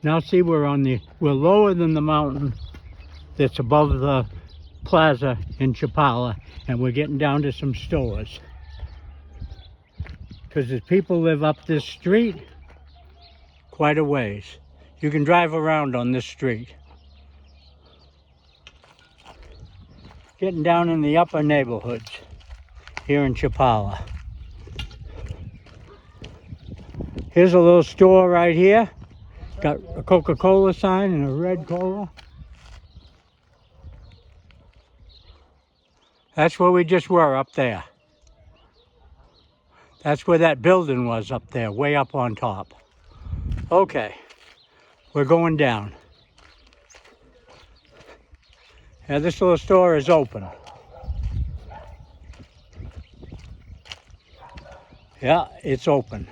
Now see, we're lower than the mountain that's above the plaza in Chapala, and we're getting down to some stores. Because the people live up this street quite a ways. You can drive around on this street. Getting down in the upper neighborhoods here in Chapala. Here's a little store right here. Got a Coca-Cola sign and a red cola. That's where we just were, up there. That's where that building was, up there, way up on top. Okay, we're going down. Yeah, this little store is open. Yeah, it's open.